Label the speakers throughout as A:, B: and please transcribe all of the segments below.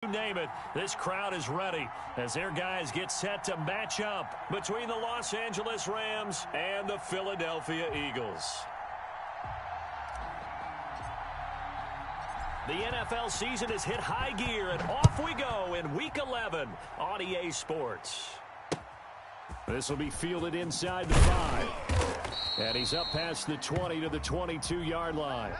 A: You name it, this crowd is ready as their guys get set to match up between the Los Angeles Rams and the Philadelphia Eagles. The NFL season has hit high gear, and off we go in Week 11 on EA Sports. This will be fielded inside the 5. And he's up past the 20 to the 22-yard line.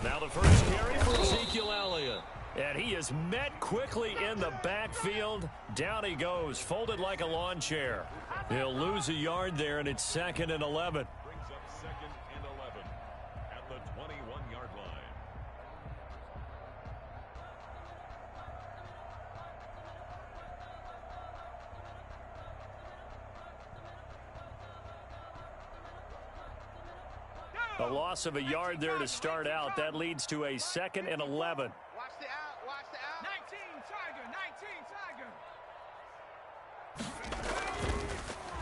A: Now the first carry for Ezekiel Elliott. And he is met quickly in the backfield. Down he goes, folded like a lawn chair. He'll lose a yard there, and it's 2nd and 11.
B: Brings up 2nd and 11 at the 21-yard line.
A: A loss of a yard there to start out. That leads to a 2nd and 11.
C: Watch the out, watch the out. 19 Tiger.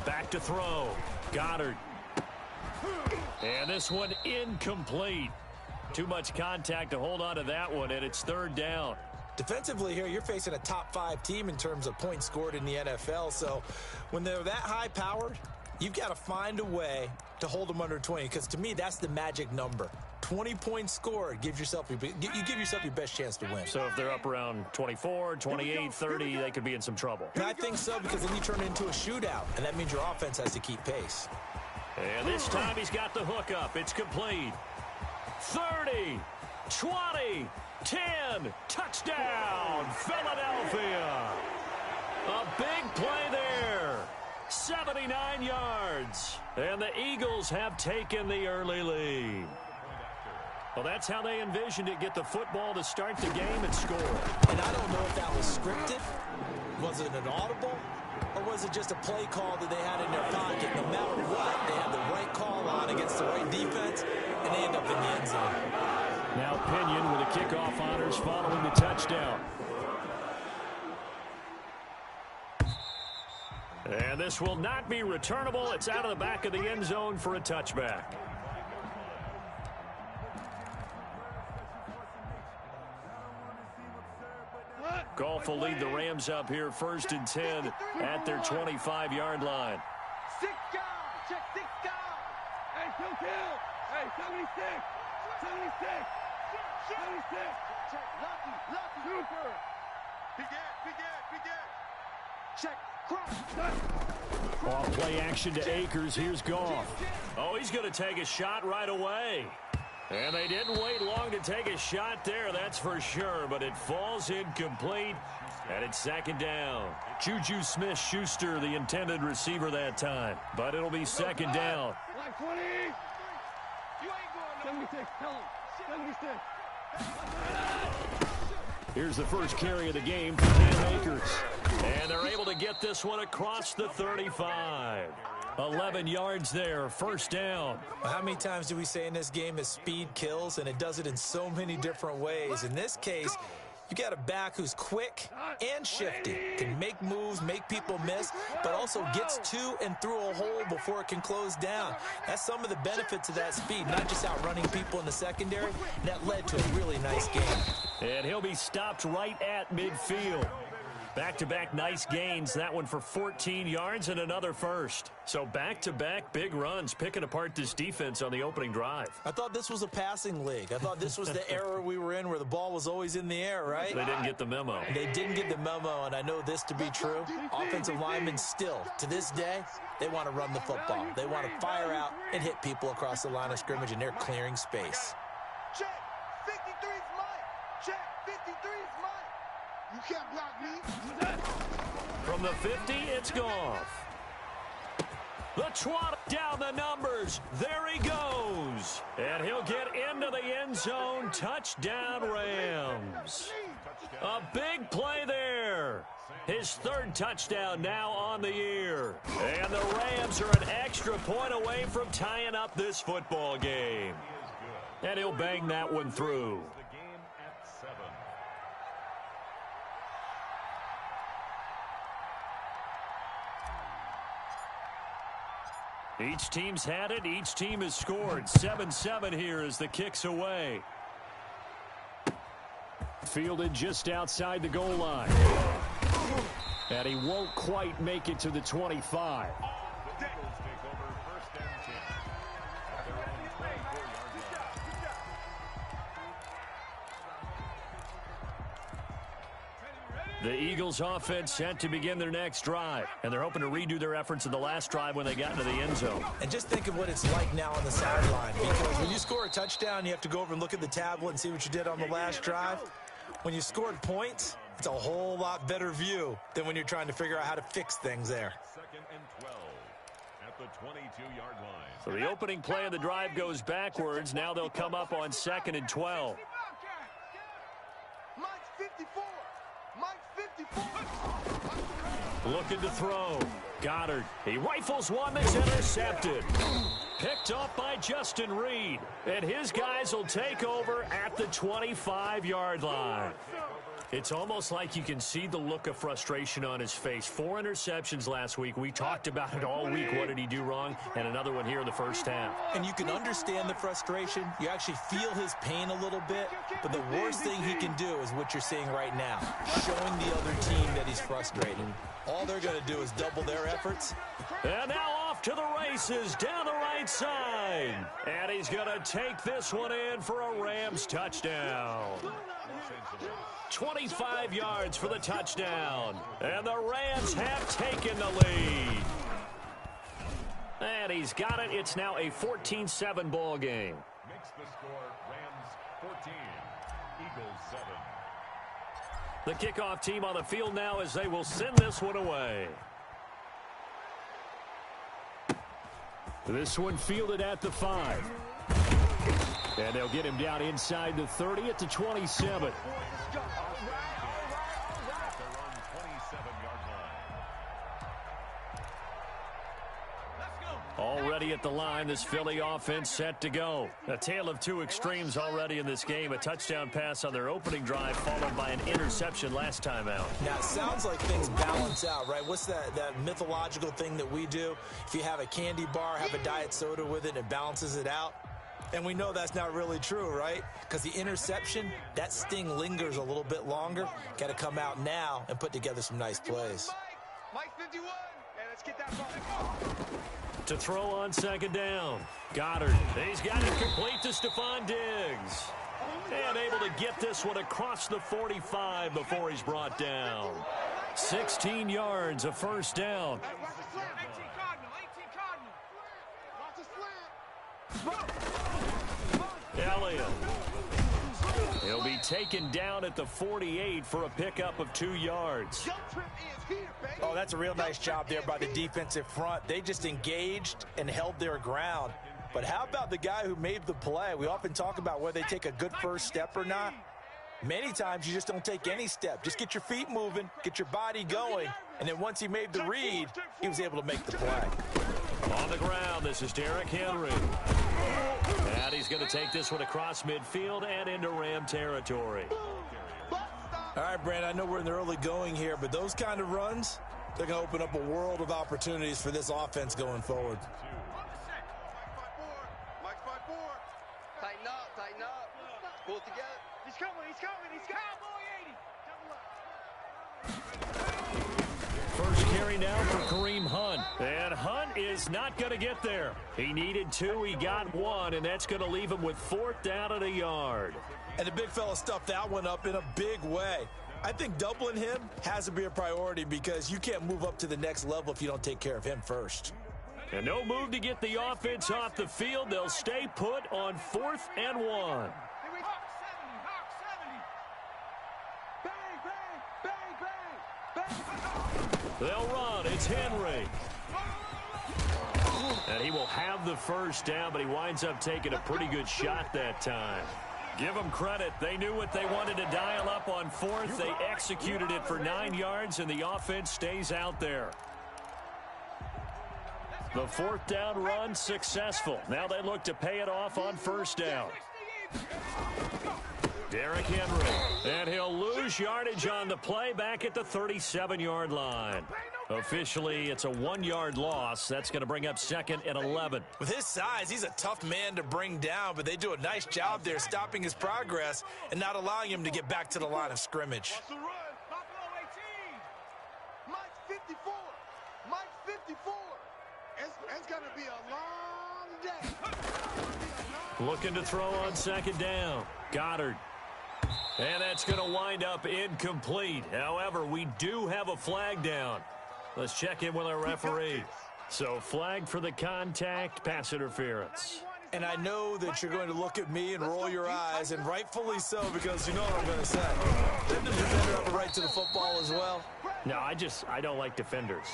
A: Back to throw. Goddard. And this one incomplete. Too much contact to hold on to that one, and it's 3rd down.
D: Defensively here, you're facing a top 5 team in terms of points scored in the NFL. So when they're that high-powered, you've got to find a way to hold them under 20, because to me, that's the magic number. 20 points scored gives yourself you give yourself your best chance to win.
A: So if they're up around 24, 28, 30, they could be in some trouble.
D: And I think so, because then you turn it into a shootout, and that means your offense has to keep pace.
A: And this time he's got the hook up. It's complete. 30, 20, 10, touchdown, Philadelphia. A big play there. 79 yards. And the Eagles have taken the early lead. Well, that's how they envisioned it. Get the football to start the game and score.
D: And I don't know if that was scripted. Was it an audible? Or was it just a play call that they had in their pocket? No matter what, they had the right call on against the right defense, and they end up in the end zone.
A: Now Pinion with the kickoff honors following the touchdown. And this will not be returnable. It's out of the back of the end zone for a touchback. Goff will lead the Rams up here 1st and 10 at their 25-yard line.
C: 6 guard, check 6 guard. Hey, kill. Hey, 76. 76. Lucky. Super. Big check. Cross.
A: Off play action to Akers. Here's Goff. Oh, he's going to take a shot right away. And they didn't wait long to take a shot there, that's for sure. But it falls incomplete, and it's 2nd down. Juju Smith-Schuster, the intended receiver that time. But it'll be 2nd down.
C: Like 20. You ain't going 76. Tell him. 76.
A: Here's the first carry of the game for Cam Akers. And they're able to get this one across the 35. 11 yards there, 1st down.
D: Well, how many times do we say in this game is speed kills, and it does it in so many different ways? In this case, you got a back who's quick and shifty, can make moves, make people miss, but also gets to and through a hole before it can close down. That's some of the benefits of that speed, not just outrunning people in the secondary. That led to a really nice game.
A: And he'll be stopped right at midfield. Back-to-back nice gains. That one for 14 yards and another first. So back-to-back big runs, picking apart this defense on the opening drive.
D: I thought this was a passing league. I thought this was the era we were in where the ball was always in the air, right?
A: They didn't get the memo.
D: They didn't get the memo, and I know this to be true. Offensive linemen still, to this day, they want to run the football. They want to fire out and hit people across the line of scrimmage, and they're clearing space.
C: Check. 53's mine. Check. 53's mine. You can't block me.
A: From the 50, it's Goff. The trot down the numbers. There he goes. And he'll get into the end zone. Touchdown, Rams. A big play there. His third touchdown now on the year. And the Rams are an extra point away from tying up this football game. And he'll bang that one through. Each team's had it. Each team has scored. 7-7 here as the kick's away. Fielded just outside the goal line. And he won't quite make it to the 25. The Eagles offense set to begin their next drive, and they're hoping to redo their efforts in the last drive when they got into the end zone.
D: And just think of what it's like now on the sideline, because when you score a touchdown, you have to go over and look at the tablet and see what you did on the last drive. When you scored points, it's a whole lot better view than when you're trying to figure out how to fix things there.
B: 2nd and 12 at the 22-yard line.
A: So the opening play of the drive goes backwards. Now they'll come up on 2nd and 12.
C: Mike's 54. Mike's 54.
A: Looking to throw. Goddard. He rifles one that's intercepted. Picked off by Justin Reed. And his guys will take over at the 25-yard line. It's almost like you can see the look of frustration on his face. 4 interceptions last week. We talked about it all week. What did he do wrong? And another one here in the first half.
D: And you can understand the frustration. You actually feel his pain a little bit. But the worst thing he can do is what you're seeing right now, showing the other team that he's frustrated. All they're going to do is double their efforts.
A: And now off to the races down the right side. And he's going to take this one in for a Rams touchdown. 25 yards for the touchdown. And the Rams have taken the lead. And he's got it. It's now a 14-7 ball game.
B: Makes the score Rams 14, Eagles 7.
A: The kickoff team on the field now as they will send this one away. This one fielded at the 5. And they'll get him down inside the 30 at the 27. Already at the line, this Philly offense set to go. A tale of two extremes already in this game. A touchdown pass on their opening drive, followed by an interception last time out.
D: Now, it sounds like things balance out, right? What's that mythological thing that we do? If you have a candy bar, have a diet soda with it, it balances it out. And we know that's not really true, right? Because the interception, that sting lingers a little bit longer. Got to come out now and put together some nice plays.
C: Mike's 51. And let's get that ball.
A: To throw on second down. Goddard. He's got it complete to Stephon Diggs. And able to get this one across the 45 before he's brought down. 16 yards, a first down. Elliott. He'll be taken down at the 48 for a pickup of 2 yards.
D: Oh, that's a real nice job there by the defensive front. They just engaged and held their ground. But how about the guy who made the play? We often talk about whether they take a good first step or not. Many times you just don't take any step. Just get your feet moving, get your body going, and then once he made the read, he was able to make the play.
A: On the ground, this is Derrick Henry. And he's going to take this one across midfield and into Ram territory.
D: All right, Brandon, I know we're in the early going here, but those kind of runs, they're going to open up a world of opportunities for this offense going forward.
C: Mike's 5-4. Tighten up, tighten up. Pull it together. He's coming, he's coming, he's coming. Cowboy 80.
A: First carry now for Kareem Hunt. And Hunt is not going to get there. He needed 2, he got 1, and that's going to leave him with 4th down at a yard.
D: And the big fella stuffed that one up in a big way. I think doubling him has to be a priority because you can't move up to the next level if you don't take care of him first.
A: And no move to get the offense off the field. They'll stay put on 4th and 1. They'll run. It's Henry. And he will have the first down, but he winds up taking a pretty good shot that time. Give them credit. They knew what they wanted to dial up on fourth. They executed it for 9 yards, and the offense stays out there. The fourth down run successful. Now they look to pay it off on first down. Derrick Henry, and he'll lose yardage on the play back at the 37-yard line. Officially, it's a 1-yard loss. That's going to bring up 2nd and 11.
D: With his size, he's a tough man to bring down, but they do a nice job there stopping his progress and not allowing him to get back to the line of scrimmage.
C: Mike 54. Mike 54. It's going to be a long day.
A: Looking to throw on 2nd down. Goddard. And that's going to wind up incomplete. However, we do have a flag down. Let's check in with our referee. So, flag for the contact, pass interference.
D: And I know that you're going to look at me and roll your eyes, and rightfully so, because you know what I'm going to say. Didn't the defender have a right to the football as well?
A: No, I don't like defenders.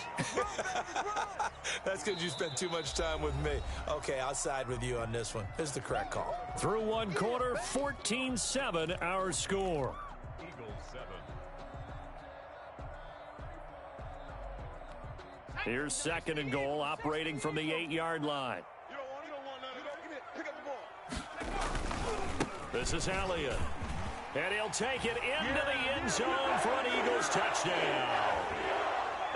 D: That's because you spent too much time with me. Okay, I'll side with you on this one. This is the correct call.
A: Through one quarter, 14-7 our score.
B: Eagles 7.
A: Here's 2nd and goal, operating from the 8-yard line.
C: You don't want none of that. Pick up the ball.
A: This is Elliott. And he'll take it into the end zone for an Eagles touchdown.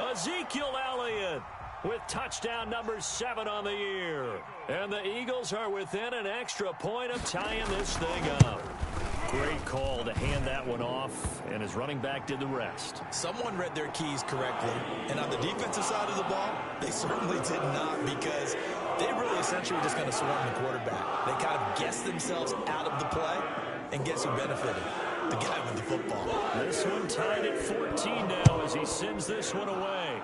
A: Ezekiel Elliott with touchdown number 7 on the year. And the Eagles are within an extra point of tying this thing up. Great call to hand that one off, and his running back did the rest.
D: Someone read their keys correctly, and on the defensive side of the ball, they certainly did not, because they really essentially were just going to swarm the quarterback. They kind of guessed themselves out of the play, and guess who benefited? The guy with the football.
A: This one tied at 14 now as he sends this one away.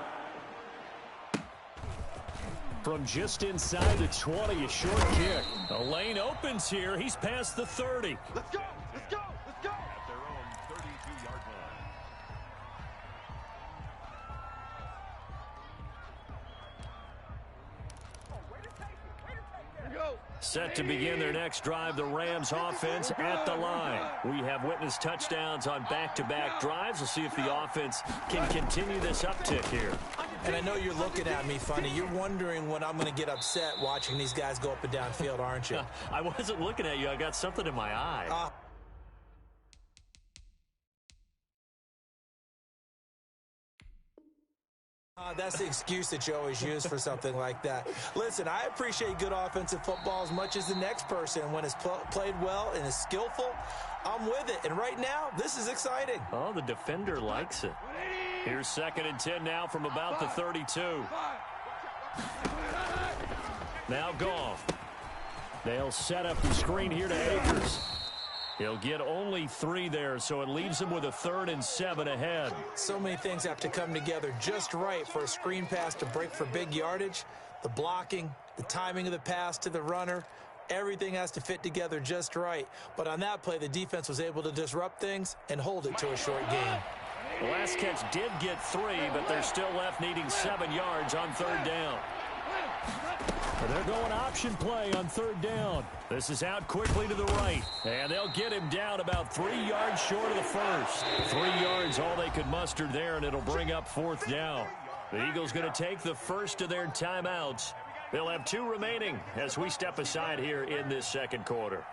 A: From just inside the 20, a short kick. A lane opens here. He's past the 30.
C: Let's go. Let's go. Let's go.
B: At their own 32-yard line.
A: Set to begin their next drive, the Rams offense at the line. We have witnessed touchdowns on back-to-back drives. We'll see if the offense can continue this uptick here.
D: And I know you're looking at me funny. You're wondering when I'm going to get upset watching these guys go up and down field, aren't you?
A: I wasn't looking at you. I got something in my eye.
D: That's the excuse that you always use for something like that. Listen, I appreciate good offensive football as much as the next person. When it's played well and is skillful, I'm with it. And right now, this is exciting.
A: Oh, the defender likes it. Here's 2nd and 10 now from about the 32. Now Goff. They'll set up the screen here to Akers. He'll get only 3 there, so it leaves him with a 3rd and 7 ahead.
D: So many things have to come together just right for a screen pass to break for big yardage. The blocking, the timing of the pass to the runner, everything has to fit together just right. But on that play, the defense was able to disrupt things and hold it to a short gain.
A: The last catch did get 3, but they're still left needing 7 yards on 3rd down. They're going option play on 3rd down. This is out quickly to the right. And they'll get him down about 3 yards short of the first. 3 yards all they could muster there, and it'll bring up 4th down. The Eagles going to take the first of their timeouts. They'll have 2 remaining as we step aside here in this 2nd quarter.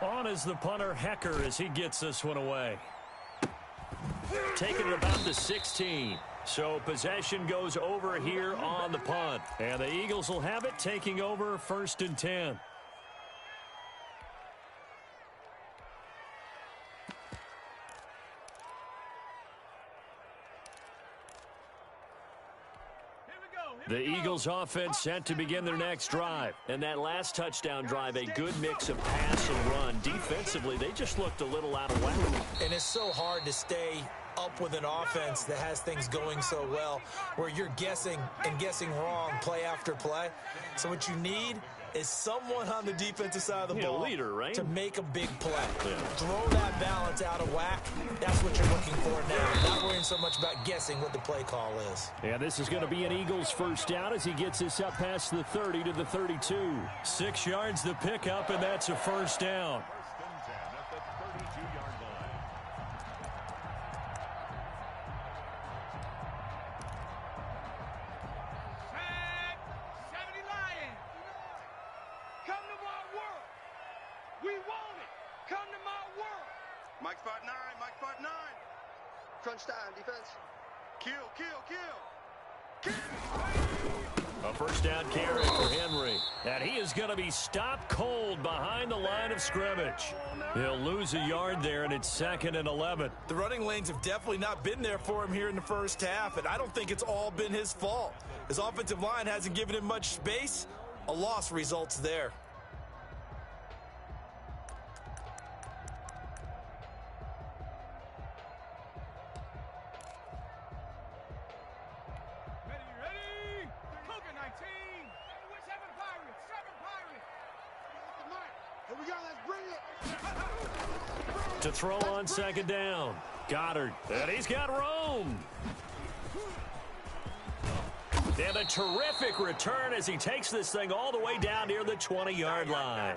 A: On is the punter, Hecker, as he gets this one away. Taking it about the 16. So possession goes over here on the punt. And the Eagles will have it, taking over 1st and 10. The Eagles offense set to begin their next drive. And that last touchdown drive, a good mix of pass and run. Defensively, they just looked a little out of whack.
D: And it's so hard to stay up with an offense that has things going so well, where you're guessing and guessing wrong play after play. So what you need is someone on the defensive side of the ball
A: leader, right?
D: to make a big play.
A: Yeah.
D: Throw that balance out of whack. That's what you're looking for now. Not worrying so much about guessing what the play call is.
A: And this is going to be an Eagles first down as he gets this up past the 30 to the 32. 6 yards the pickup, and that's a first down.
B: First and 10 at the 32-yard line.
C: Tag 70 Lions. Come to my world. We want it. Come to my world. Mike spot 9. Mike spot 9. Crunch time, defense. Kill, kill, kill.
A: A first down carry for Henry. And he is going to be stopped cold behind the line of scrimmage. He'll lose a yard there, and it's 2nd and 11.
D: The running lanes have definitely not been there for him here in the first half, and I don't think it's all been his fault. His offensive line hasn't given him much space. A loss results there.
C: Ready? Coca 19. 7 Pirates. 7 Pirates. Here we go. Let's bring it.
A: To throw on 2nd down. Goddard. And he's got room. And a terrific return as he takes this thing all the way down near the 20-yard line.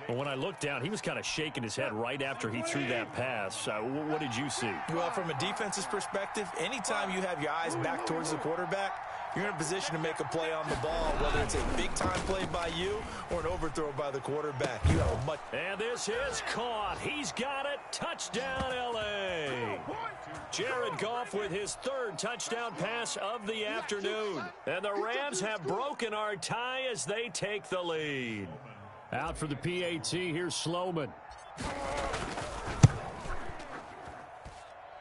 A: Well, when I looked down, he was kind of shaking his head right after he threw that pass. What did you see?
D: Well, from a defense's perspective, anytime you have your eyes back towards the quarterback, you're in a position to make a play on the ball, whether it's a big-time play by you or an overthrow by the quarterback. You have a much...
A: And this is caught. He's got it. Touchdown, L.A. Jared Goff with his 3rd touchdown pass of the afternoon. And the Rams have broken our tie as they take the lead. Out for the PAT, here's Sloman.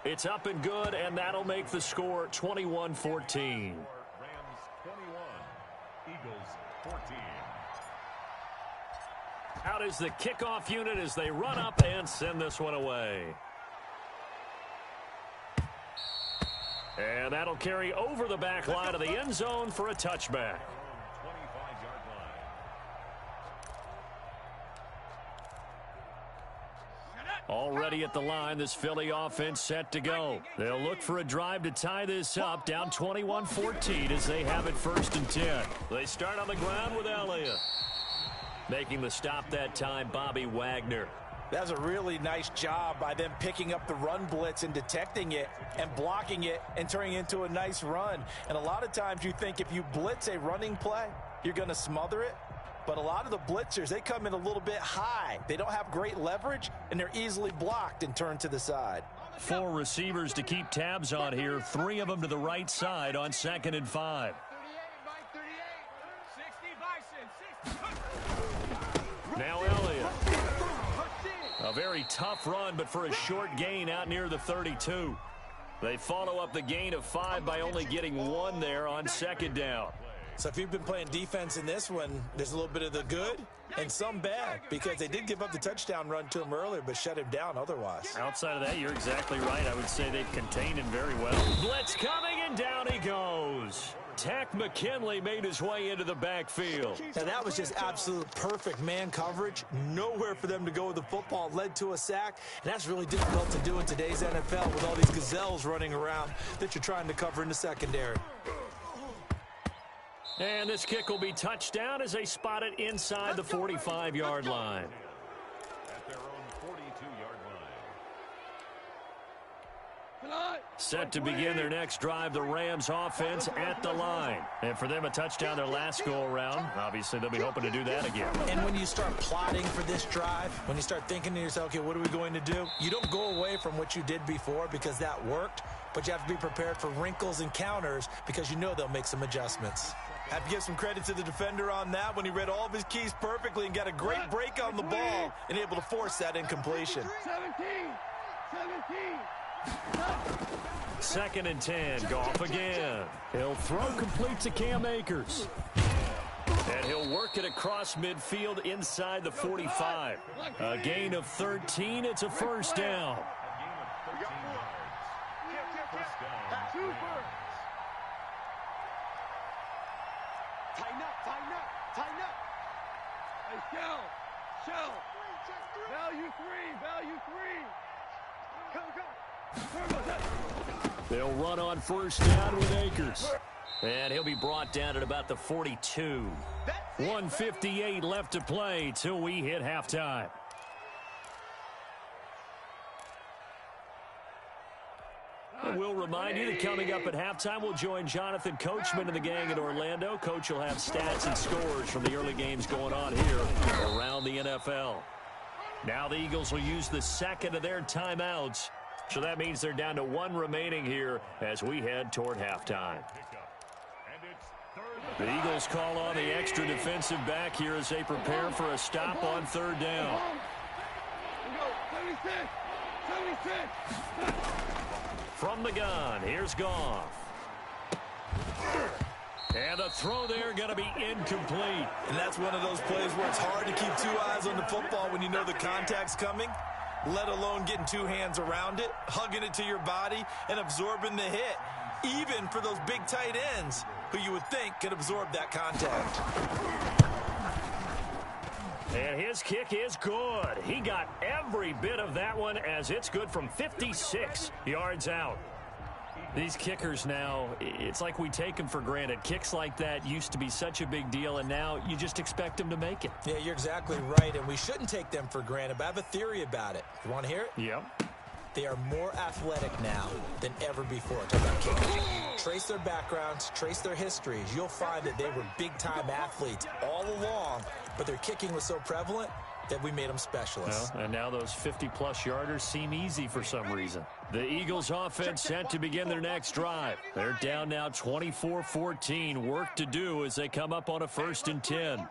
A: It's up and good, and that'll make the score 21-14.
B: Rams 21, Eagles 14.
A: Out is the kickoff unit as they run up and send this one away. And that'll carry over the back line of the end zone for a touchback.
B: 25-yard line.
A: Already at the line, this Philly offense set to go. They'll look for a drive to tie this up, down 21-14 as they have it 1st and 10. They start on the ground with Elliott. Making the stop that time, Bobby Wagner.
D: That was a really nice job by them picking up the run blitz and detecting it and blocking it and turning it into a nice run. And a lot of times you think if you blitz a running play, you're going to smother it. But a lot of the blitzers, they come in a little bit high. They don't have great leverage, and they're easily blocked and turned to the side.
A: 4 receivers to keep tabs on here, 3 of them to the right side on 2nd and 5.
C: 38 by 38. 60.
A: Now Elliott. A very tough run, but for a short gain out near the 32. They follow up the gain of 5 by only getting 1 there on 2nd down.
D: So if you've been playing defense in this one, there's a little bit of the good and some bad, because they did give up the touchdown run to him earlier, but shut him down otherwise.
A: Outside of that, you're exactly right. I would say they've contained him very well. Blitz coming, and down he goes. Tack McKinley made his way into the backfield.
D: Now that was just absolute perfect man coverage. Nowhere for them to go with the football. Led to a sack, and that's really difficult to do in today's NFL with all these gazelles running around that you're trying to cover in the secondary.
A: And this kick will be touchdown as they spot it inside the 45-yard line.
B: At their own 42-yard line.
A: Set to begin their next drive, the Rams offense at the line. And for them, a touchdown their last go-around. Obviously, they'll be hoping to do that again.
D: And when you start plotting for this drive, when you start thinking to yourself, okay, what are we going to do? You don't go away from what you did before because that worked, but you have to be prepared for wrinkles and counters because you know they'll make some adjustments. Have to give some credit to the defender on that when he read all of his keys perfectly and got a great break on the ball and able to force that incompletion.
A: 2nd and 10, Goff again. He'll throw complete to Cam Akers. And he'll work it across midfield inside the 45. A gain of 13, it's a first down.
B: A gain of 13 yards. First down.
C: Tighten up, tighten up, tighten up. Shell. Value three. Come.
A: They'll run on first down with Akers. And he'll be brought down at about the 42. 1:58 left to play till we hit halftime. And we'll remind you that coming up at halftime, we'll join Jonathan Coachman and the gang in Orlando. Coach will have stats and scores from the early games going on here around the NFL. Now the Eagles will use the second of their timeouts. So that means they're down to one remaining here as we head toward halftime. The Eagles call on the extra defensive back here as they prepare for a stop on third down.
C: 76.
A: From the gun, here's Goff. And the throw there going to be incomplete.
D: And that's one of those plays where it's hard to keep two eyes on the football when you know the contact's coming, let alone getting two hands around it, hugging it to your body, and absorbing the hit, even for those big tight ends who you would think could absorb that contact.
A: And his kick is good. He got every bit of that one as it's good from 56 yards out. These kickers now, it's like we take them for granted. Kicks like that used to be such a big deal, and now you just expect them to make it.
D: Yeah, you're exactly right, and we shouldn't take them for granted, but I have a theory about it. You want to hear it?
A: Yep.
D: They are more athletic now than ever before. Talk about kicking. Trace their backgrounds, trace their histories. You'll find that they were big-time athletes all along, but their kicking was so prevalent that we made them specialists.
A: Well, and now those 50-plus yarders seem easy for some reason. The Eagles offense set to begin their next drive. They're down now 24-14. Work to do as they come up on a 1st and 10.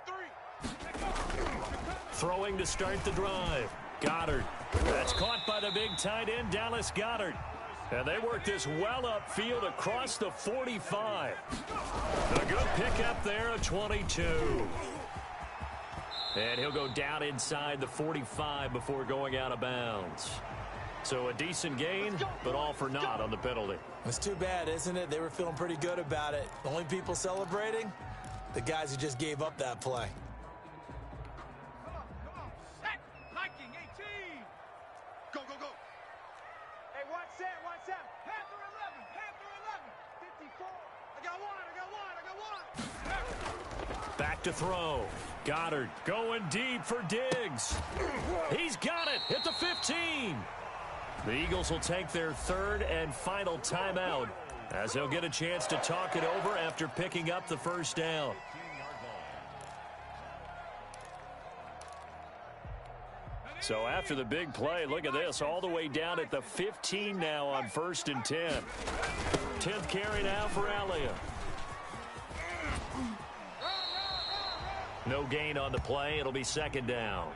A: Throwing to start the drive. Goddard. That's caught by the big tight end, Dallas Goedert. And they work this well upfield across the 45. A good pickup there of 22. And he'll go down inside the 45 before going out of bounds. So a decent gain, but all for naught on the penalty.
D: It's too bad, isn't it? They were feeling pretty good about it. The only people celebrating? The guys who just gave up that play.
C: Come on. Set. Liking 18. Go. Hey, watch that. Panther 11. 54. I got one.
A: Back to throw. Goddard going deep for Diggs. He's got it at the 15. The Eagles will take their third and final timeout as they'll get a chance to talk it over after picking up the first down. So after the big play, look at this, all the way down at the 15 now on 1st and 10. 10th carry now for Elliott. No gain on the play. It'll be 2nd down.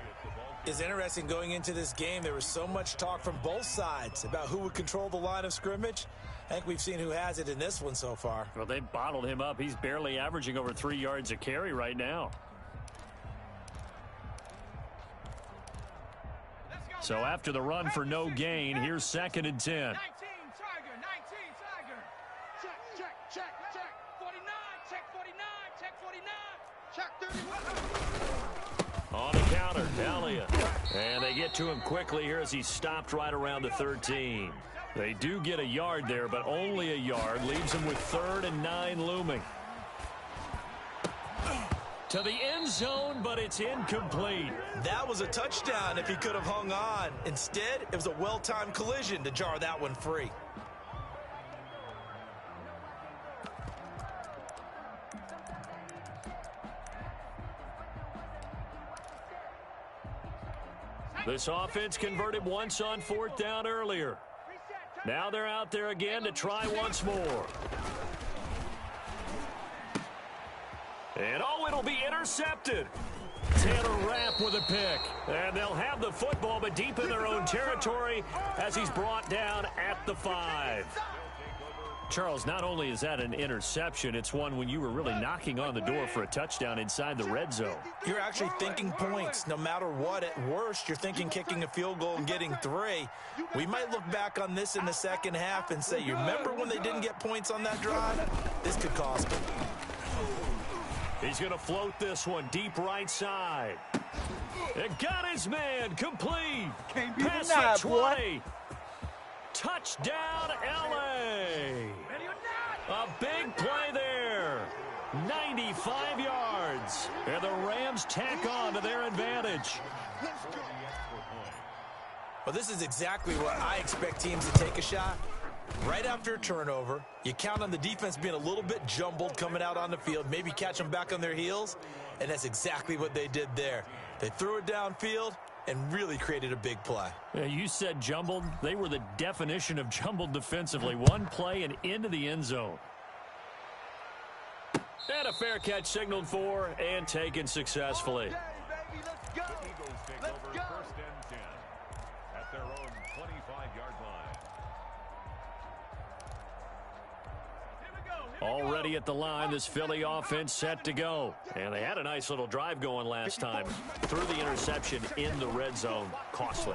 D: It's interesting going into this game. There was so much talk from both sides about who would control the line of scrimmage. I think we've seen who has it in this one so far.
A: Well, they bottled him up. He's barely averaging over 3 yards a carry right now. So after the run for no gain, here's 2nd and 10.
C: 19 Tiger. Check. 49. Check 49. Check 31.
A: On the counter, Elliott. And they get to him quickly here as he's stopped right around the 13. They do get a yard there, but only a yard. Leaves him with 3rd and 9 looming. To the end zone, but it's incomplete.
D: That was a touchdown if he could have hung on. Instead, it was a well-timed collision to jar that one free.
A: This offense converted once on 4th down earlier. Now they're out there again to try once more. And it'll be intercepted. Taylor Rapp with a pick. And they'll have the football, but deep in their own territory as he's brought down at the 5. Charles, not only is that an interception, it's one when you were really knocking on the door for a touchdown inside the red zone.
D: You're actually thinking points no matter what. At worst, you're thinking kicking a field goal and getting 3. We might look back on this in the second half and say, you remember when they didn't get points on that drive? This could cost them.
A: He's going to float this one deep right side. It got his man complete.
C: Can't be
A: Pass
C: denied,
A: to
C: boy.
A: 20. Touchdown, L.A. A big play there. 95 yards. And the Rams tack on to their advantage.
D: Well, this is exactly what I expect teams to take a shot. Right after a turnover, you count on the defense being a little bit jumbled coming out on the field, maybe catch them back on their heels, and that's exactly what they did there. They threw it downfield and really created a big play.
A: Yeah, you said jumbled. They were the definition of jumbled defensively. One play and into the end zone. And a fair catch signaled for and taken successfully.
B: The Eagles take over 1st and 10 at their own 25-yard line.
A: Already at the line, this Philly offense set to go. And they had a nice little drive going last time. Threw the interception in the red zone. Costly.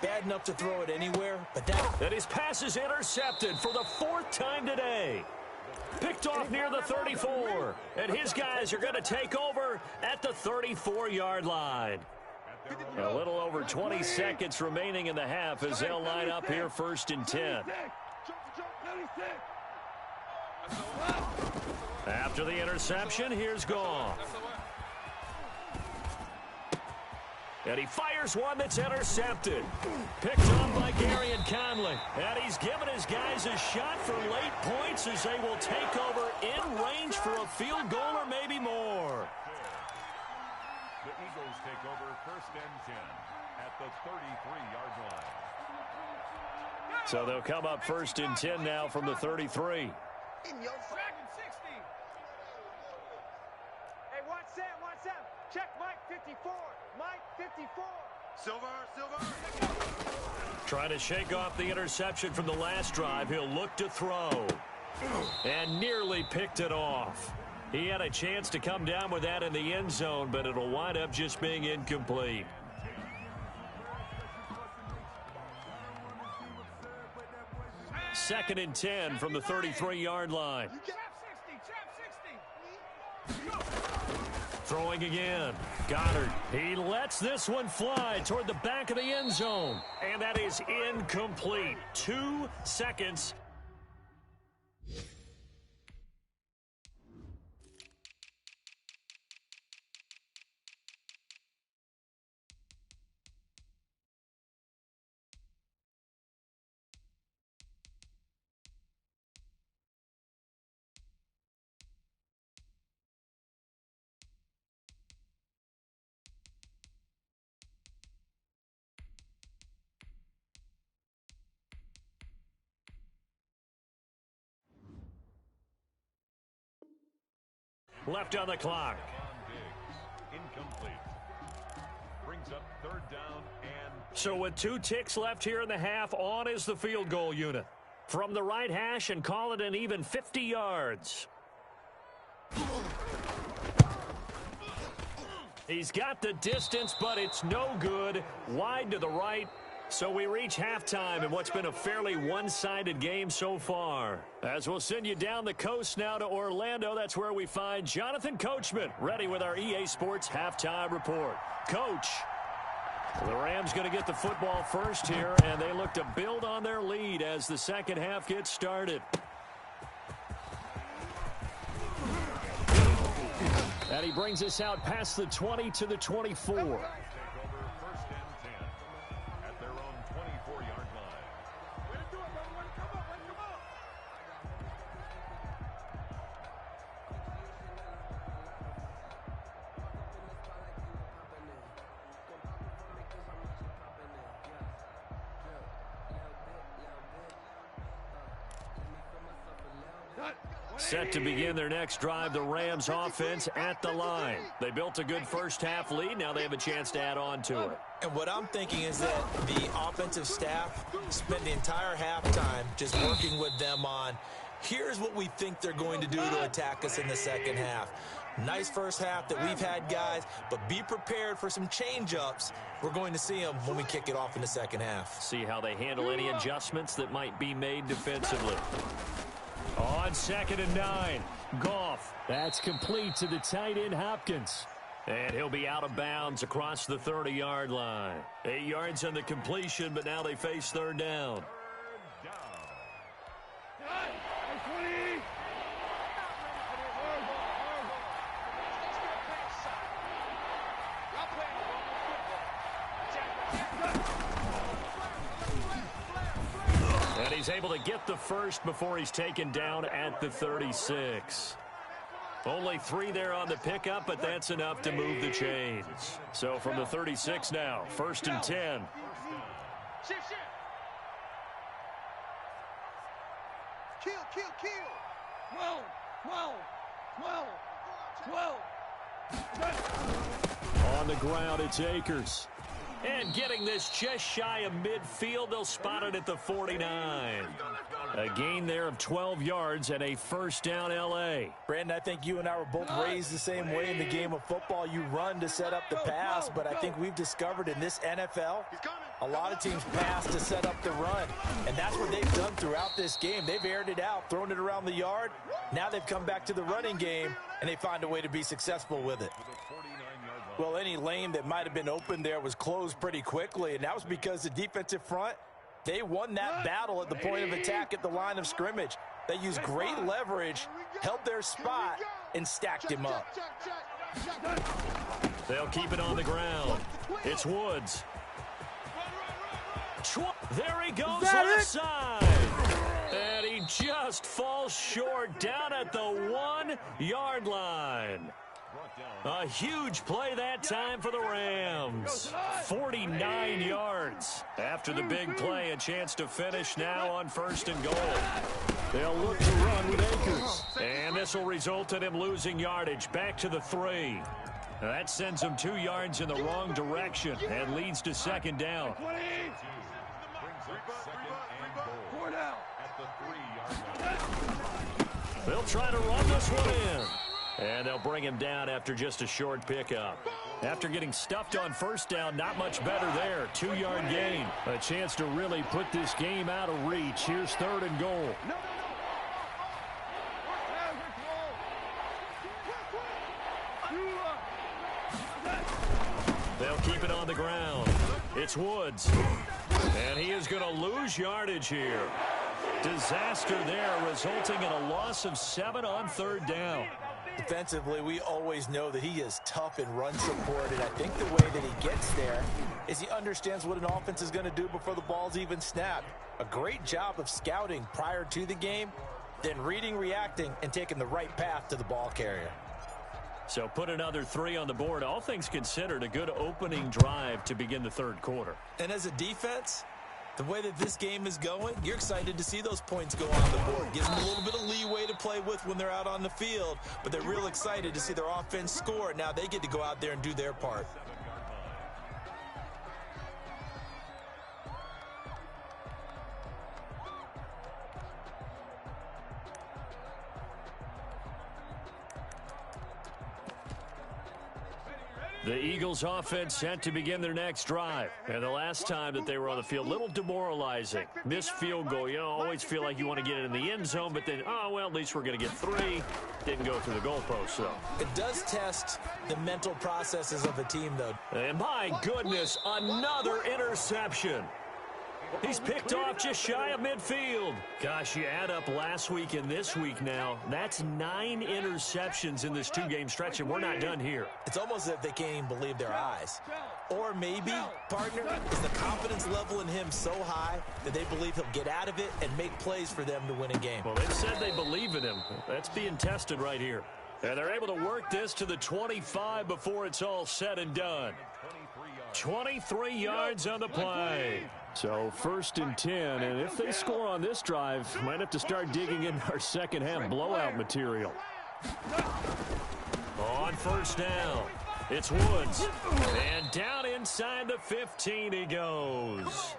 D: Bad enough to throw it anywhere, but that...
A: And his pass is intercepted for the 4th time today. Picked off near the 34. And his guys are going to take over at the 34-yard line. A little over 20 seconds remaining in the half as they'll line up here 1st and 10. After the interception, here's Goff. And he fires one that's intercepted. Picked on by Gary Conley. And he's given his guys a shot for late points as they will take over in range for a field goal or maybe more.
B: The Eagles take over 1st and 10 at the 33-yard line.
A: So they'll come up 1st and 10 now from the 33.
C: In your dragon 60. Hey, watch that. Check Mike 54. Mike 54. Silver.
A: Trying to shake off the interception from the last drive. He'll look to throw. And nearly picked it off. He had a chance to come down with that in the end zone, but it'll wind up just being incomplete. Second and 10 from the 33-yard line. Throwing again. Goddard. He lets this one fly toward the back of the end zone. And that is incomplete. 2 seconds. Left on the clock.
B: Incomplete. Brings up 3rd down and...
A: So with 2 ticks left here in the half, on is the field goal unit. From the right hash and call it an even 50 yards. He's got the distance, but it's no good. Wide to the right. So we reach halftime in what's been a fairly one-sided game so far. As we'll send you down the coast now to Orlando, that's where we find Jonathan Coachman, ready with our EA Sports Halftime Report. Coach, the Rams going to get the football first here, and they look to build on their lead as the second half gets started. And he brings us out past the 20 to the 24. Set to begin their next drive, the Rams offense at the line. They built a good first half lead. Now they have a chance to add on to it.
D: And what I'm thinking is that the offensive staff spent the entire halftime just working with them on, here's what we think they're going to do to attack us in the second half. Nice first half that we've had, guys, but be prepared for some change-ups. We're going to see them when we kick it off in the second half.
A: See how they handle any adjustments that might be made defensively. On 2nd and 9, Goff. That's complete to the tight end, Hopkins. And he'll be out of bounds across the 30-yard line. 8 yards on the completion, but now they face 3rd down. And he's able to get the first before he's taken down at the 36. Only 3 there on the pickup, but that's enough to move the chains. So from the 36 now, 1st and 10.
C: Kill. 12.
A: On the ground, it's Akers. And getting this just shy of midfield, they'll spot it at the 49. A gain there of 12 yards and a 1st down L.A.
D: Brandon, I think you and I were both raised the same way in the game of football. You run to set up the pass, but I think we've discovered in this NFL, a lot of teams pass to set up the run. And that's what they've done throughout this game. They've aired it out, thrown it around the yard. Now they've come back to the running game, and they find a way to be successful with it. Well, any lane that might have been open there was closed pretty quickly, and that was because the defensive front, they won that battle at the point of attack at the line of scrimmage. They used great leverage, held their spot, and stacked him up.
A: They'll keep it on the ground. It's Woods. There he goes left side. And he just falls short down at the 1-yard line. A huge play that time for the Rams. 49 yards. After the big play, a chance to finish now on 1st and goal. They'll look to run with Akers. And this will result in him losing yardage back to the 3. That sends him 2 yards in the wrong direction and leads to 2nd down. They'll try to run this one in. And they'll bring him down after just a short pickup. After getting stuffed on 1st down, not much better there. 2-yard gain. A chance to really put this game out of reach. Here's 3rd and goal. They'll keep it on the ground. It's Woods. And he is going to lose yardage here. Disaster there, resulting in a loss of 7 on 3rd down.
D: Defensively, we always know that he is tough in run support, and I think the way that he gets there is he understands what an offense is going to do before the ball's even snapped. A great job of scouting prior to the game, then reading, reacting, and taking the right path to the ball carrier.
A: So put another 3 on the board. All things considered, a good opening drive to begin the 3rd quarter.
D: And as a defense, the way that this game is going, you're excited to see those points go on the board. Gives them a little bit of leeway to play with when they're out on the field, but they're real excited to see their offense score. Now they get to go out there and do their part.
A: The Eagles offense set to begin their next drive. And the last time that they were on the field, a little demoralizing. Missed field goal. You always feel like you want to get it in the end zone, but then, oh, well, at least we're going to get 3. Didn't go through the goalpost, though.
D: It does test the mental processes of a team, though.
A: And my goodness, another interception. He's picked off just shy of midfield. Gosh, you add up last week and this week now, that's 9 interceptions in this 2-game stretch, and we're not done here.
D: It's almost as if they can't even believe their eyes. Or maybe, partner, is the confidence level in him so high that they believe he'll get out of it and make plays for them to win a game.
A: Well, they've said they believe in him. That's being tested right here. And they're able to work this to the 25 before it's all said and done. 23 yards on the play. So 1st and 10, and if they score on this drive, might have to start digging in our second-half blowout material. On 1st down, it's Woods. And down inside the 15 he goes.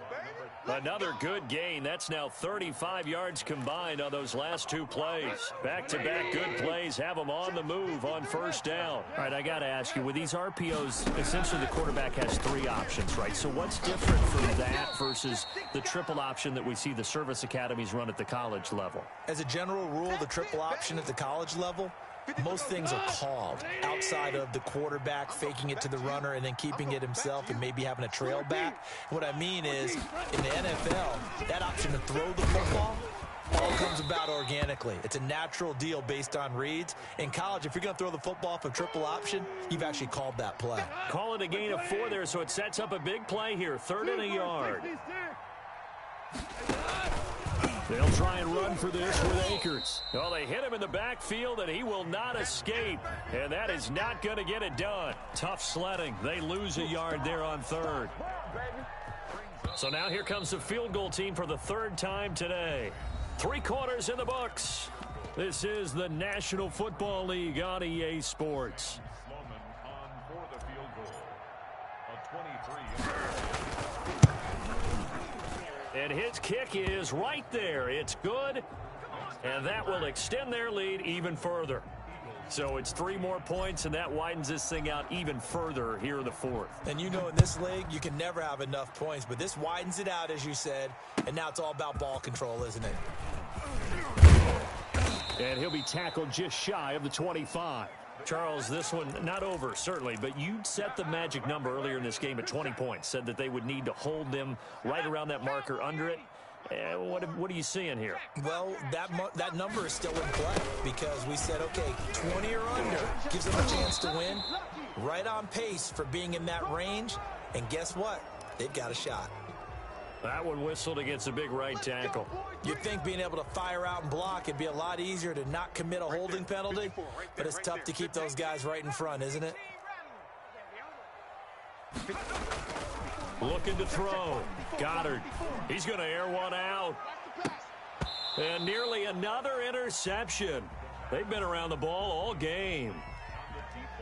A: Another good gain. That's now 35 yards combined on those last two plays. Back-to-back good plays have them on the move on first down. All right, I got to ask you, with these RPOs, essentially the quarterback has three options, right? So what's different from that versus the triple option that we see the service academies run at the college level?
D: As a general rule, the triple option at the college level, most things are called outside of the quarterback faking it to the runner and then keeping it himself and maybe having a trail back. What I mean is, in the NFL, that option to throw the football all comes about organically. It's a natural deal based on reads. In college, if you're going to throw the football for triple option, you've actually called that play.
A: Call it a gain of 4 there, so it sets up a big play here. 3rd and a yard. They'll try and run for this with Akers. Well, they hit him in the backfield, and he will not escape. And that is not going to get it done. Tough sledding. They lose a yard there on 3rd. So now here comes the field goal team for the 3rd time today. 3 quarters in the books. This is the National Football League on EA Sports.
B: Sloman on for the field goal. A 23.
A: And his kick is right there. It's good, and that will extend their lead even further. So it's 3 more points, and that widens this thing out even further here in the 4th.
D: And you know in this league, you can never have enough points, but this widens it out, as you said, and now it's all about ball control, isn't it?
A: And he'll be tackled just shy of the 25. Charles, this one not over, certainly, but you set the magic number earlier in this game at 20 points, said that they would need to hold them right around that marker under it. What are you seeing here?
D: Well, that number is still in play because we said, okay, 20 or under gives them a chance to win. Right on pace for being in that range, and guess what? They've got a shot.
A: That one whistled against a big right tackle.
D: You'd think being able to fire out and block, it'd be a lot easier to not commit a holding penalty, but it's tough to keep those guys right in front, isn't it?
A: Looking to throw. Goddard. He's going to air one out. And nearly another interception. They've been around the ball all game.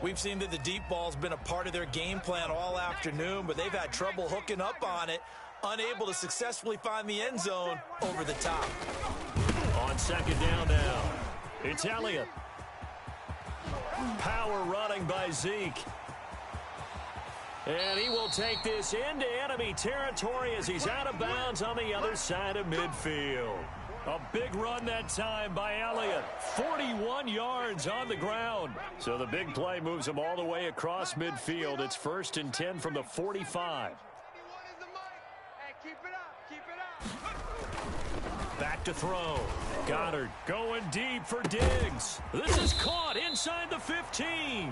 D: We've seen that the deep ball's been a part of their game plan all afternoon, but they've had trouble hooking up on it, unable to successfully find the end zone over the top.
A: On 2nd down now, it's Elliott. Power running by Zeke. And he will take this into enemy territory as he's out of bounds on the other side of midfield. A big run that time by Elliott. 41 yards on the ground. So the big play moves him all the way across midfield. It's 1st and 10 from the 45. Back to throw. Goddard going deep for Diggs. This is caught inside the 15.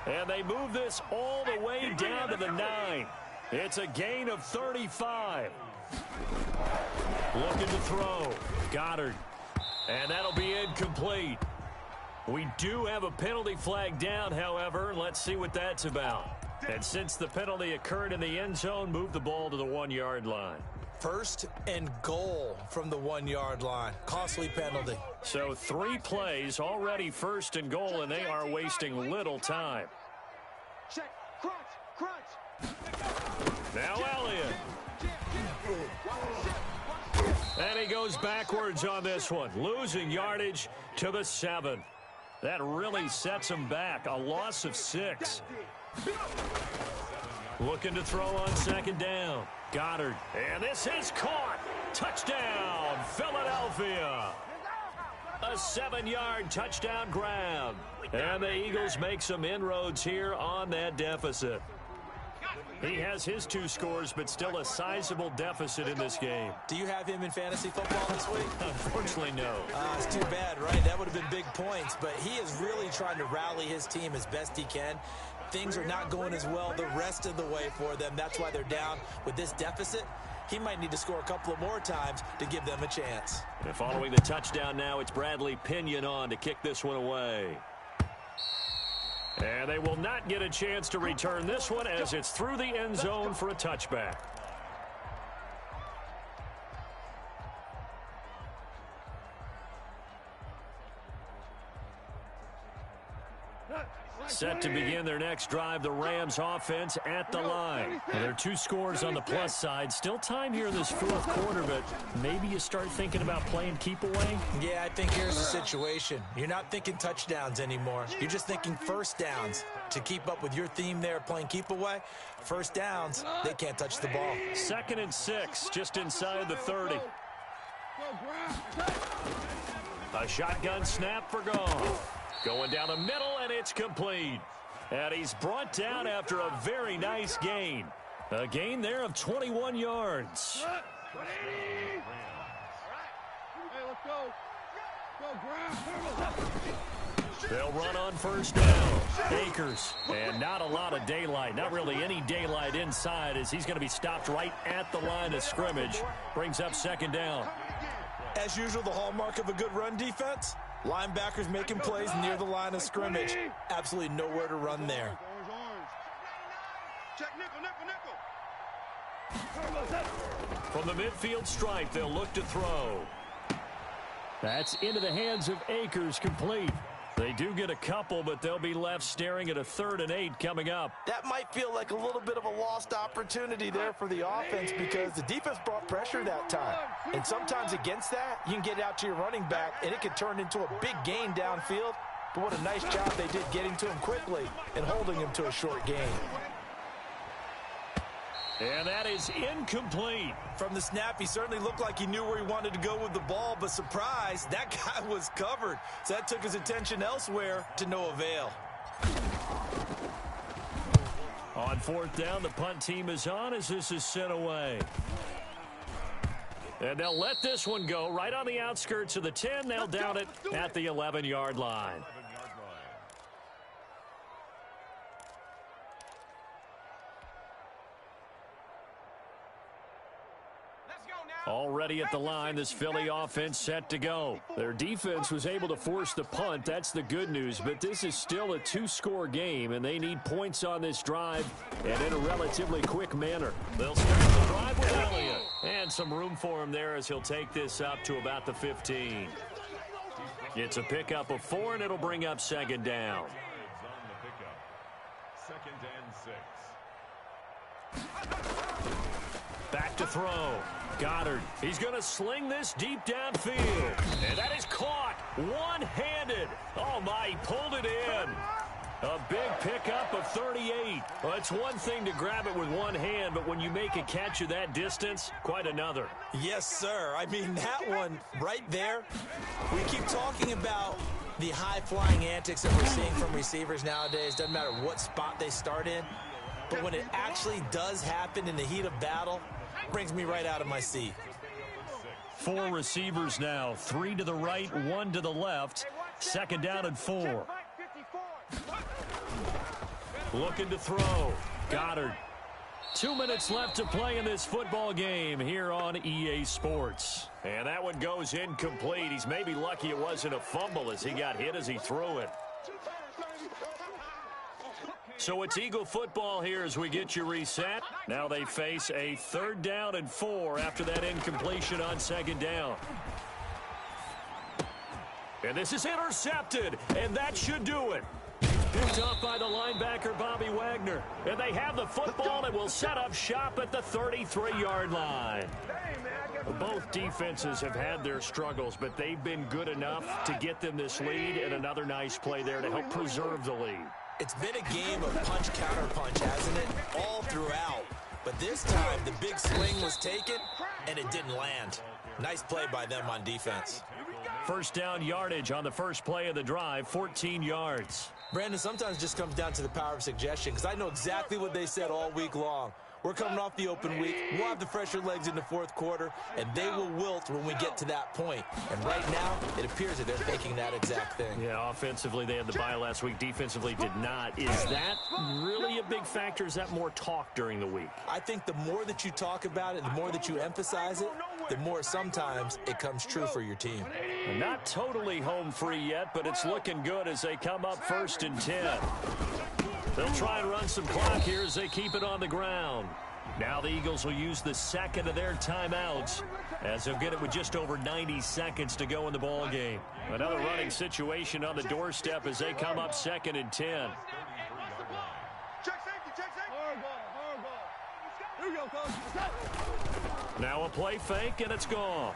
A: And they move this all the way down to the 9. It's a gain of 35. Looking to throw. Goddard. And that'll be incomplete. We do have a penalty flag down, however. Let's see what that's about. And since the penalty occurred in the end zone, move the ball to the 1-yard line.
D: 1st and goal from the 1-yard line. Costly penalty.
A: So 3 plays already 1st and goal, and they are wasting little time.
C: Check. Crunch.
A: Now Elliott. And he goes backwards on this one, losing yardage to the 7. That really sets him back. A loss of 6. Looking to throw on 2nd down. Goddard. And this is caught. Touchdown, Philadelphia. A 7-yard touchdown grab. And the Eagles make some inroads here on that deficit. He has his 2 scores, but still a sizable deficit in this game.
D: Do you have him in fantasy football this week?
A: Unfortunately, no.
D: It's too bad, right? That would have been big points, but he is really trying to rally his team as best he can. Things are not going as well the rest of the way for them. That's why they're down with this deficit. He might need to score a couple of more times to give them a chance.
A: And following the touchdown now, it's Bradley Pinion on to kick this one away. And they will not get a chance to return this one as it's through the end zone for a touchback. Set to begin their next drive, the Rams offense at the line. Well, there are 2 scores on the plus side. Still time here in this fourth quarter, but maybe you start thinking about playing keep away?
D: Yeah, I think here's the situation. You're not thinking touchdowns anymore. You're just thinking first downs. To keep up with your theme there, playing keep away, first downs, they can't touch the ball.
A: 2nd and 6, just inside the 30. A shotgun snap for Goff. Going down the middle, and it's complete. And he's brought down after a very nice gain. A gain there of 21 yards. They'll run on first down. Akers, and not a lot of daylight. Not really any daylight inside as he's going to be stopped right at the line of scrimmage. Brings up 2nd down.
D: As usual, the hallmark of a good run defense, linebackers making plays near the line of scrimmage. Absolutely nowhere to run there.
C: Check nickel.
A: From the midfield stripe, they'll look to throw. That's into the hands of Akers, complete. They do get a couple, but they'll be left staring at a 3rd and 8 coming up.
D: That might feel like a little bit of a lost opportunity there for the offense because the defense brought pressure that time. And sometimes against that, you can get out to your running back, and it can turn into a big gain downfield. But what a nice job they did getting to him quickly and holding him to a short gain.
A: And that is incomplete.
D: From the snap, he certainly looked like he knew where he wanted to go with the ball, but surprise, that guy was covered. So that took his attention elsewhere to no avail.
A: On 4th down, the punt team is on as this is sent away. And they'll let this one go right on the outskirts of the 10. They'll down it at the 11-yard line. Already at the line, this Philly offense set to go. Their defense was able to force the punt. That's the good news. But this is still a 2-score game, and they need points on this drive and in a relatively quick manner. They'll start the drive with Elliott. And some room for him there as he'll take this up to about the 15. It's a pickup of 4, and it'll bring up 2nd down.
B: 2nd and 6.
A: Back to throw. Goddard. He's going to sling this deep downfield. And that is caught one-handed. Oh, my, he pulled it in. A big pickup of 38. Well, it's one thing to grab it with one hand, but when you make a catch of that distance, quite another.
D: Yes, sir. I mean, that one right there, we keep talking about the high-flying antics that we're seeing from receivers nowadays. Doesn't matter what spot they start in. But when it actually does happen in the heat of battle, brings me right out of my seat.
A: 4 receivers now, 3 to the right, 1 to the left. 2nd down and 4. Looking to throw. Goddard. 2 minutes left to play in this football game here on EA Sports. And that one goes incomplete. He's maybe lucky it wasn't a fumble as he got hit as he threw it. So it's Eagle football here as we get you reset. Now they face a 3rd down and 4 after that incompletion on 2nd down. And this is intercepted, and that should do it. Picked off by the linebacker, Bobby Wagner. And they have the football and will set up shop at the 33-yard line. Both defenses have had their struggles, but they've been good enough to get them this lead, and another nice play there to help preserve the lead.
D: It's been a game of punch-counter-punch, hasn't it? All throughout. But this time, the big swing was taken, and it didn't land. Nice play by them on defense.
A: 1st down yardage on the first play of the drive, 14 yards.
D: Brandon, sometimes it just comes down to the power of suggestion, because I know exactly what they said all week long. We're coming off the open week. We'll have the fresher legs in the 4th quarter, and they will wilt when we get to that point. And right now, it appears that they're thinking that exact thing.
A: Yeah, offensively, they had the bye last week. Defensively, did not. Is that really a big factor? Is that more talk during the week?
D: I think the more that you talk about it, the more that you emphasize it, the more sometimes it comes true for your team.
A: Not totally home free yet, but it's looking good as they come up 1st and 10. They'll try and run some clock here as they keep it on the ground. Now the Eagles will use the 2nd of their timeouts as they'll get it with just over 90 seconds to go in the ball game. Another running situation on the doorstep as they come up 2nd and 10. Now a play fake, and it's gone.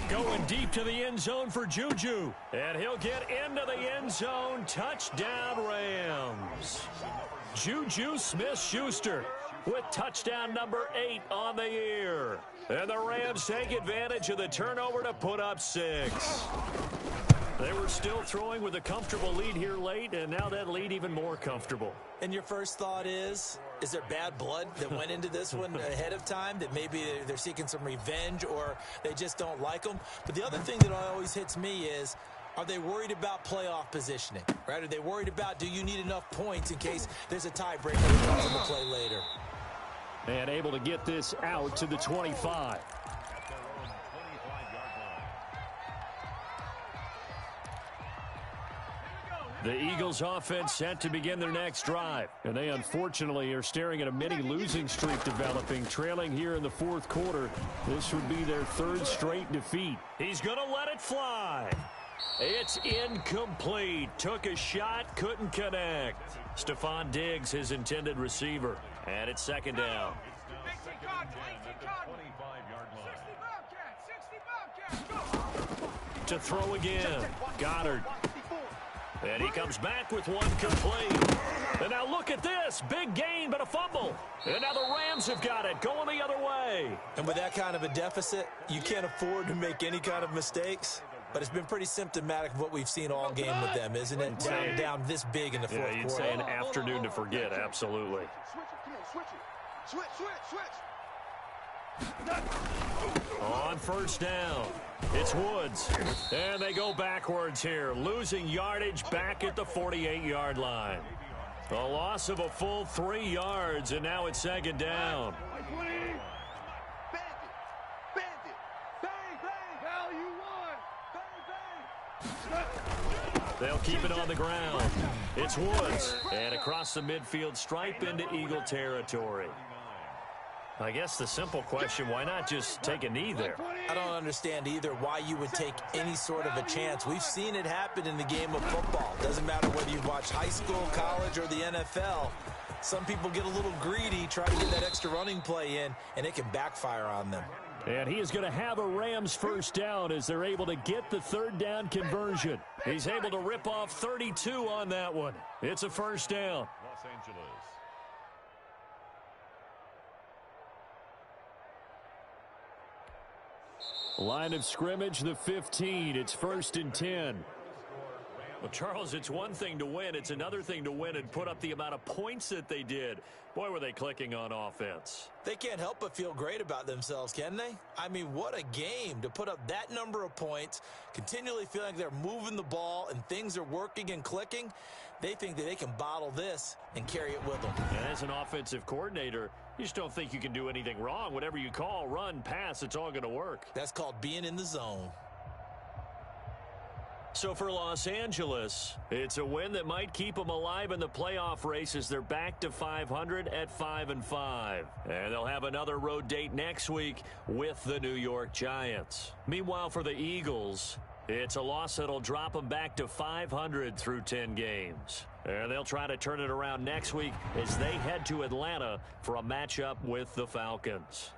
A: Going deep to the end zone for Juju. And he'll get into the end zone. Touchdown, Rams. Juju Smith-Schuster with touchdown number 8 on the year. And the Rams take advantage of the turnover to put up 6. They were still throwing with a comfortable lead here late, and now that lead even more comfortable.
D: And your first thought is there bad blood that went into this one ahead of time, that maybe they're seeking some revenge or they just don't like them? But the other thing that always hits me is, are they worried about playoff positioning, right? Are they worried about, do you need enough points in case there's a tiebreaker that comes into play later?
A: And able to get this out to the 25. The Eagles offense set to begin their next drive. And they unfortunately are staring at a mini losing streak developing, trailing here in the fourth quarter. This would be their 3rd straight defeat. He's going to let it fly. It's incomplete. Took a shot, couldn't connect. Stephon Diggs, his intended receiver. And it's 2nd down. To throw again. Goddard. And he comes back with one complete. And now look at this. Big gain, but a fumble. And now the Rams have got it, going the other way.
D: And with that kind of a deficit, you can't afford to make any kind of mistakes. But it's been pretty symptomatic of what we've seen all game with them, isn't it? Down this big in the fourth quarter.
A: Yeah, you'd say an afternoon to forget, absolutely.
C: Switch.
A: On 1st down, it's Woods. And they go backwards here, losing yardage back at the 48-yard line. A loss of a full 3 yards, and now it's 2nd down. They'll keep it on the ground. It's Woods. And across the midfield stripe into Eagle territory. I guess the simple question, why not just take a knee there?
D: I don't understand either why you would take any sort of a chance. We've seen it happen in the game of football. Doesn't matter whether you watch high school, college, or the NFL. Some people get a little greedy, try to get that extra running play in, and it can backfire on them.
A: And he is going to have a Rams 1st down as they're able to get the 3rd down conversion. He's able to rip off 32 on that one. It's a 1st down.
B: Los Angeles.
A: Line of scrimmage, the 15. It's 1st and 10. Well, Charles, it's one thing to win. It's another thing to win and put up the amount of points that they did. Boy, were they clicking on offense.
D: They can't help but feel great about themselves, can they? I mean, what a game to put up that number of points, continually feeling like they're moving the ball and things are working and clicking. They think that they can bottle this and carry it with them.
A: And as an offensive coordinator, you just don't think you can do anything wrong. Whatever you call, run, pass, it's all going to work.
D: That's called being in the zone.
A: So for Los Angeles, it's a win that might keep them alive in the playoff race as they're back to 500 at 5-5. And they'll have another road date next week with the New York Giants. Meanwhile, for the Eagles, it's a loss that'll drop them back to 500 through 10 games. And they'll try to turn it around next week as they head to Atlanta for a matchup with the Falcons.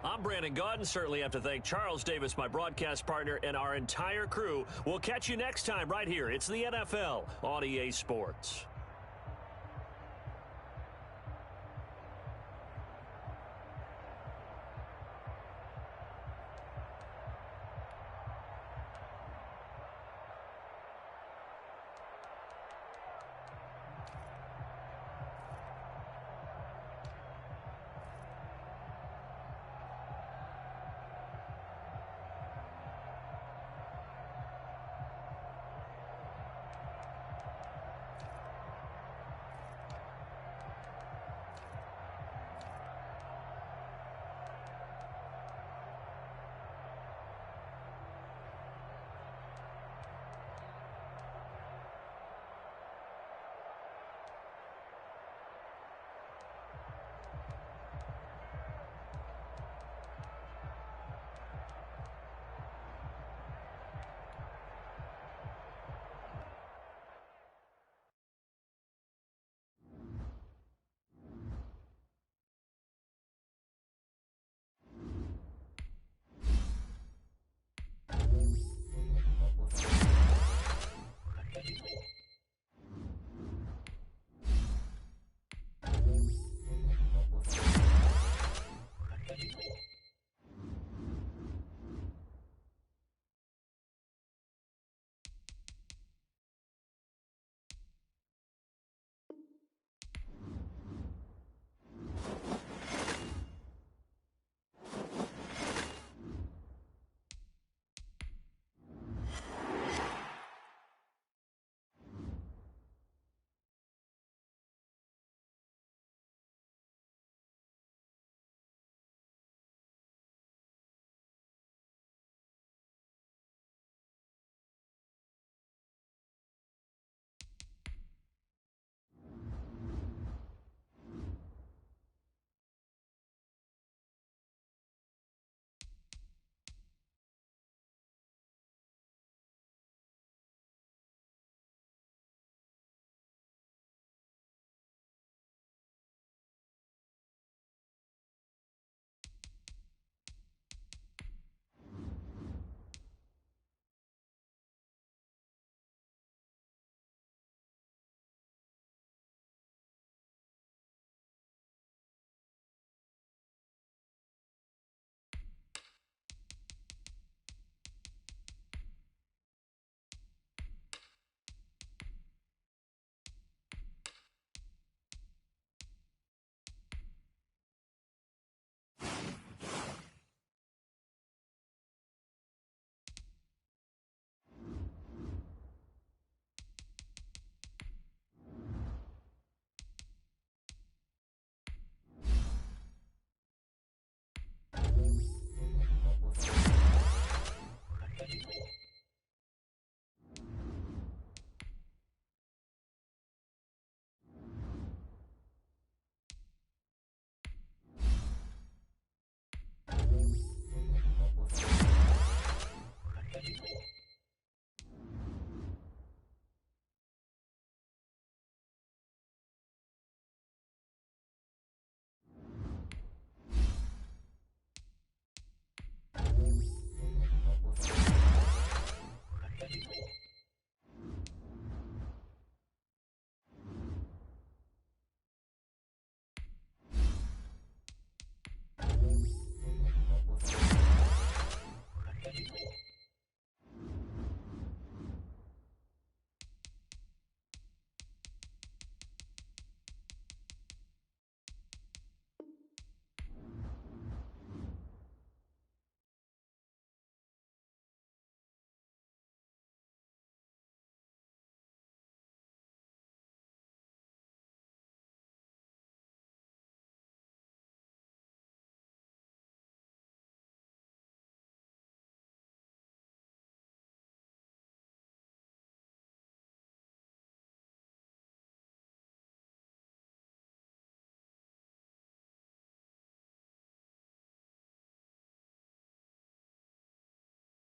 A: I'm Brandon Gaudin. Certainly have to thank Charles Davis, my broadcast partner, and our entire crew. We'll catch you next time right here. It's the NFL on EA Sports.